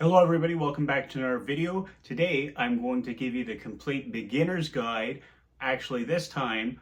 Hello everybody, welcome back to another video. Today I'm going to give you the complete beginner's guide, actually this time,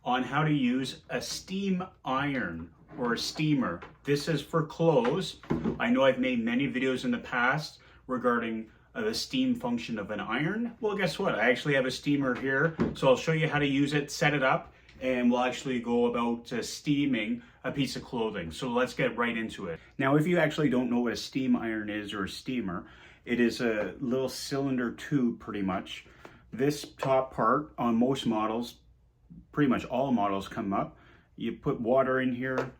on how to use a steam iron or a steamer. This is for clothes. I know I've made many videos in the past regarding the steam function of an iron. Well, guess what? I actually have a steamer here, so I'll show you how to use it, set it up, and we'll actually go about steaming a piece of clothing. So let's get right into it. Now, if you actually don't know what a steam iron is or a steamer, it is a little cylinder tube pretty much. This top part on most models, pretty much all models come up. You put water in here,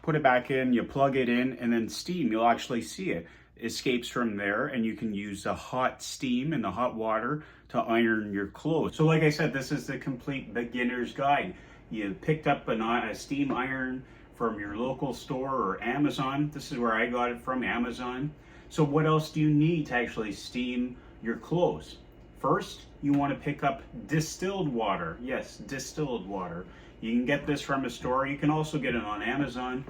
put it back in, you plug it in, and then steam, you'll actually see it escapes from there, and you can use the hot steam and the hot water to iron your clothes. So like I said, this is the complete beginner's guide. You picked up a steam iron from your local store or Amazon. This is where I got it from, Amazon. So what else do you need to actually steam your clothes? First, you want to pick up distilled water. Yes, distilled water. You can get this from a store. You can also get it on Amazon.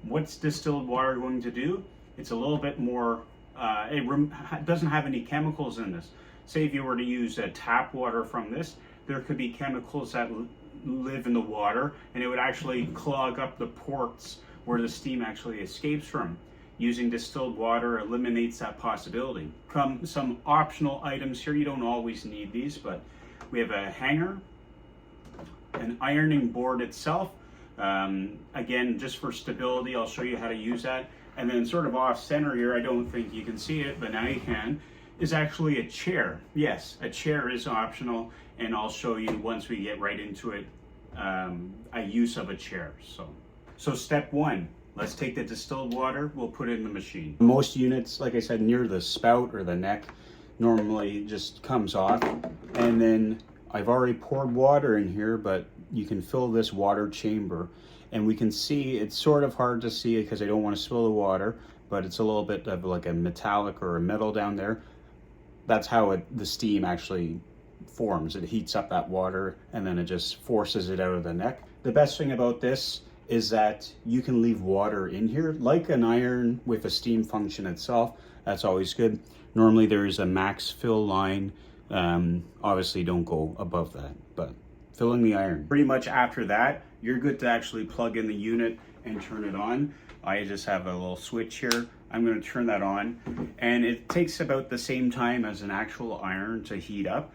What's distilled water going to do? It's a little bit more, it doesn't have any chemicals in this. Say if you were to use tap water from this, there could be chemicals that live in the water, and it would actually clog up the ports where the steam actually escapes from. Using distilled water eliminates that possibility. Some optional items here. You don't always need these, but we have a hanger, an ironing board itself. Again, just for stability, I'll show you how to use that. And then sort of off center here, I don't think you can see it, but now you can, is actually a chair. Yes, a chair is optional, and I'll show you once we get right into it, a use of a chair. So step one, let's take the distilled water, we'll put it in the machine. Most units, like I said, near the spout or the neck, normally just comes off. And then I've already poured water in here, but you can fill this water chamber. And we can see, it's sort of hard to see it because I don't want to spill the water, but it's a little bit of like a metallic or a metal down there. That's how the steam actually forms. It heats up that water and then it just forces it out of the neck. The best thing about this is that you can leave water in here, like an iron with a steam function itself. That's always good. Normally there is a max fill line. Obviously don't go above that, but filling the iron. Pretty much after that, you're good to actually plug in the unit and turn it on. I just have a little switch here. I'm going to turn that on, and it takes about the same time as an actual iron to heat up,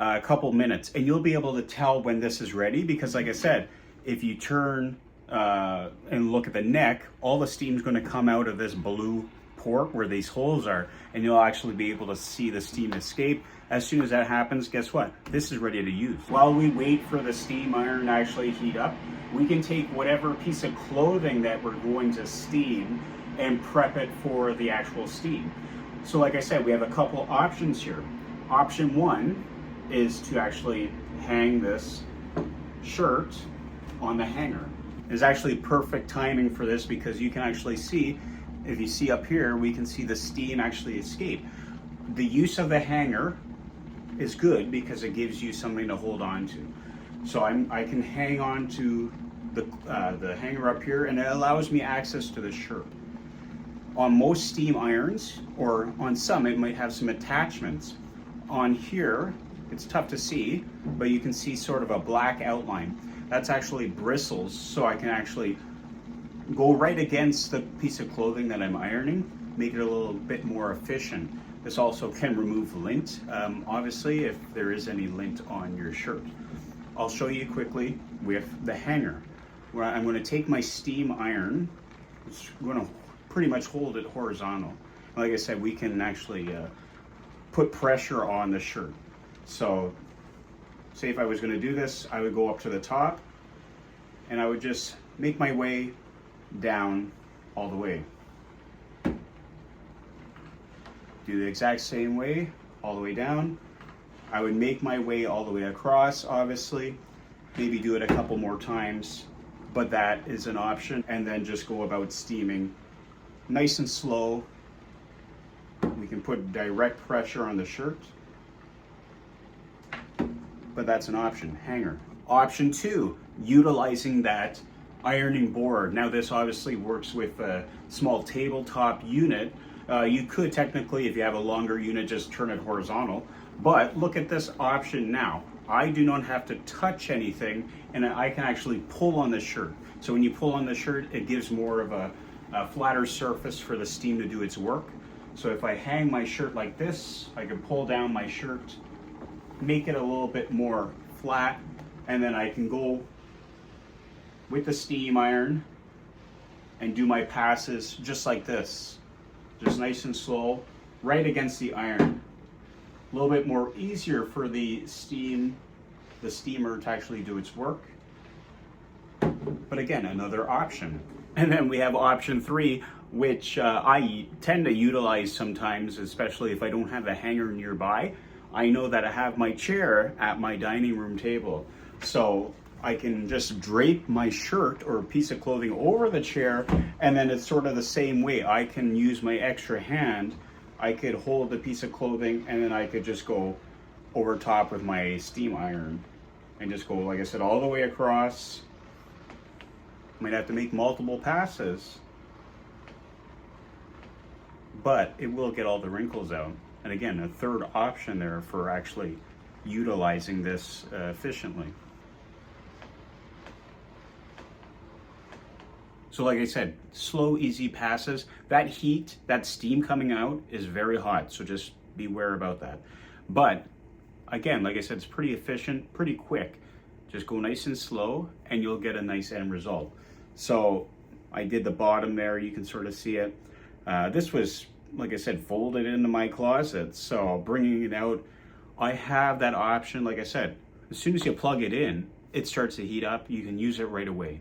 a couple minutes, and you'll be able to tell when this is ready because, like I said, if you turn and look at the neck, all the steam's going to come out of this blue port where these holes are, and you'll actually be able to see the steam escape. As soon as that happens, guess what? This is ready to use. While we wait for the steam iron to actually heat up, we can take whatever piece of clothing that we're going to steam and prep it for the actual steam. So like I said, we have a couple options here. Option one is to actually hang this shirt on the hanger. It's actually perfect timing for this because you can actually see, if you see up here, we can see the steam actually escape. The use of the hanger is good because it gives you something to hold on to. So I can hang on to the hanger up here, and it allows me access to the shirt. On most steam irons, or on some, it might have some attachments. On here, it's tough to see, but you can see sort of a black outline. That's actually bristles, so I can actually go right against the piece of clothing that I'm ironing, make it a little bit more efficient. This also can remove lint, obviously, if there is any lint on your shirt. I'll show you quickly with the hanger, where I'm going to take my steam iron. I'm going to pretty much hold it horizontal. Like I said, we can actually put pressure on the shirt. So, say if I was going to do this, I would go up to the top, and I would just make my way down all the way. Do the exact same way, all the way down. I would make my way all the way across, obviously. Maybe do it a couple more times, but that is an option. And then just go about steaming nice and slow. We can put direct pressure on the shirt, but that's an option, hanger. Option two, utilizing that ironing board. Now this obviously works with a small tabletop unit, You could technically, if you have a longer unit, just turn it horizontal. But look at this option now. I do not have to touch anything, and I can actually pull on the shirt. So when you pull on the shirt, it gives more of a flatter surface for the steam to do its work. So if I hang my shirt like this, I can pull down my shirt, make it a little bit more flat, and then I can go with the steam iron and do my passes just like this. Just nice and slow, right against the iron. A little bit more easier for the steamer to actually do its work. But again, another option. And then we have option 3, which I tend to utilize sometimes, especially if I don't have a hanger nearby. I know that I have my chair at my dining room table. So I can just drape my shirt or a piece of clothing over the chair, and then it's sort of the same way. I can use my extra hand. I could hold the piece of clothing, and then I could just go over top with my steam iron and just go, like I said, all the way across. Might have to make multiple passes, but it will get all the wrinkles out. And again, a third option there for actually utilizing this efficiently. So like I said, slow, easy passes. That heat, that steam coming out is very hot, so just beware about that. But again, like I said, it's pretty efficient, pretty quick. Just go nice and slow and you'll get a nice end result. So I did the bottom there, you can sort of see it. This was, like I said, folded into my closet. So bringing it out, I have that option. Like I said, as soon as you plug it in, it starts to heat up. You can use it right away.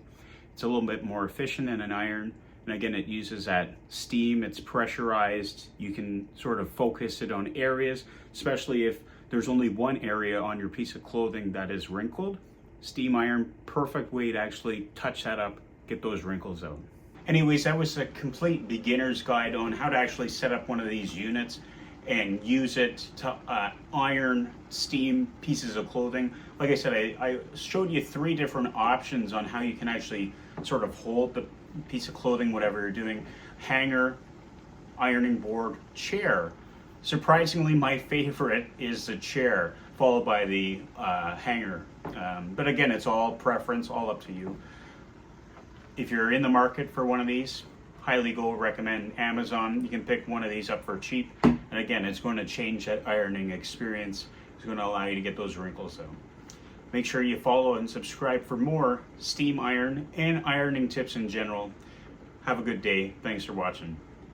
It's a little bit more efficient than an iron. And again, it uses that steam, it's pressurized. You can sort of focus it on areas, especially if there's only one area on your piece of clothing that is wrinkled. Steam iron, perfect way to actually touch that up, get those wrinkles out. Anyways, that was a complete beginner's guide on how to actually set up one of these units and use it to iron steam pieces of clothing. Like I said, I showed you 3 different options on how you can actually sort of hold the piece of clothing, whatever you're doing. Hanger, ironing board, chair. Surprisingly, my favorite is the chair, followed by the hanger. But again, it's all preference, all up to you. If you're in the market for one of these, highly recommend Amazon. You can pick one of these up for cheap. And again, it's going to change that ironing experience. It's going to allow you to get those wrinkles out. Make sure you follow and subscribe for more steam iron and ironing tips in general. Have a good day. Thanks for watching.